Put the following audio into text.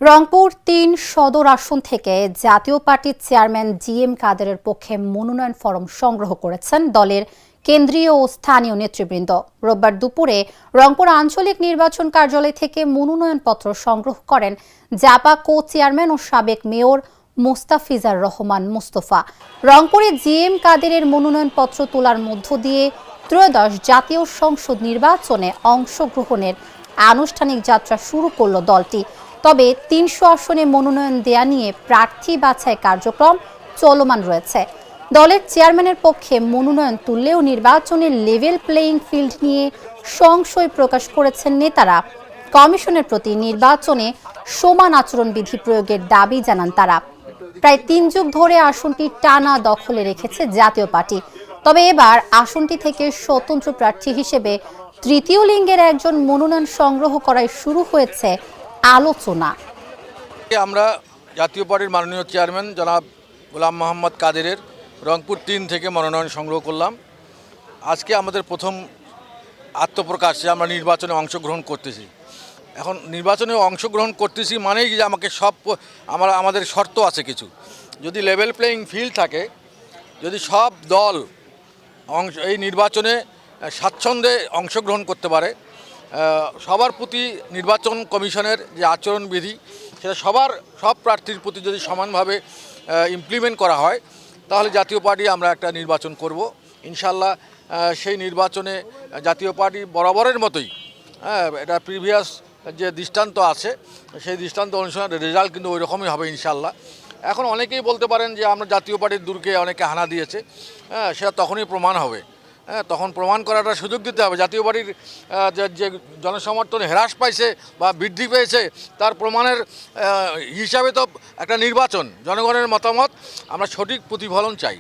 রংপুর ৩ সদর আসন থেকে জাতীয় পার্টির চেয়ারম্যান জিএম কাদেরের পক্ষে মনোনয়ন ফরম সংগ্রহ করেছেন দলের কেন্দ্রীয় ও স্থানীয় নেতৃবৃন্দ। রোববার দুপুরে রংপুর আঞ্চলিক নির্বাচন কার্যালয় থেকে মনোনয়নপত্র সংগ্রহ করেন জাপা কো চেয়ারম্যান ও সাবেক মেয়র মোস্তাফিজার রহমান মোস্তফা। রংপুরে জিএম কাদেরের মনোনয়নপত্র তোলার মধ্য দিয়ে ত্রয়োদশ জাতীয় সংসদ নির্বাচনে অংশগ্রহণের আনুষ্ঠানিক যাত্রা শুরু করল দলটি। তবে ৩০০ আসনে মনোনয়ন দেয়া নিয়ে প্রার্থী বাছাই কার্যক্রম চলমান রয়েছে। দলের চেয়ারম্যানের পক্ষে মনোনয়ন তুললেও নির্বাচনের লেভেল প্লেয়িং ফিল্ড নিয়ে সংশয় প্রকাশ করেছেন নেতারা। কমিশনের প্রতি নির্বাচনে সমান আচরণবিধি প্রয়োগের দাবি জানান তারা। প্রায় ৩ যুগ ধরে আসনটি টানা দখলে রেখেছে জাতীয় পার্টি। তবে এবার আসনটি থেকে স্বতন্ত্র প্রার্থী হিসেবে তৃতীয় লিঙ্গের একজন মনোনয়ন সংগ্রহ করায় শুরু হয়েছে আলোচনা। আমরা জাতীয় পার্টির মাননীয় চেয়ারম্যান জনাব গোলাম মোহাম্মদ কাদেরের রংপুর ৩ থেকে মনোনয়ন সংগ্রহ করলাম। আজকে আমাদের প্রথম আত্মপ্রকাশ যে আমরা নির্বাচনে অংশগ্রহণ করতেছি। এখন নির্বাচনে অংশগ্রহণ করতেছি মানেই যে আমাকে আমাদের শর্ত আছে কিছু। যদি লেভেল প্লেয়িং ফিল্ড থাকে, যদি সব দল এই নির্বাচনে স্বাচ্ছন্দ্যে অংশগ্রহণ করতে পারে, সবার প্রতি নির্বাচন কমিশনের যে আচরণবিধি সেটা সব প্রার্থীর প্রতি যদি সমানভাবে ইমপ্লিমেন্ট করা হয়, তাহলে জাতীয় পার্টি আমরা একটা নির্বাচন করব ইনশাল্লাহ। সেই নির্বাচনে জাতীয় পার্টি বরাবরের মতোই এটা প্রিভিয়াস যে দৃষ্টান্ত আছে সেই দৃষ্টান্ত অনুসারে রেজাল্ট কিন্তু ওই রকমই হবে ইনশাল্লাহ। এখন অনেকেই বলতে পারেন যে আমরা জাতীয় পার্টির দুর্গে অনেকে হানা দিয়েছে, সেটা তখনই প্রমাণ হবে। তখন প্রমাণ করাটা সুযোগ দিতে হবে। জাতীয় পার্টির যে জনসমর্থন হ্রাস পাইছে বা বৃদ্ধি পেয়েছে তার প্রমাণের হিসাবে তো একটা নির্বাচন, জনগণের মতামত, আমরা সঠিক প্রতিফলন চাই।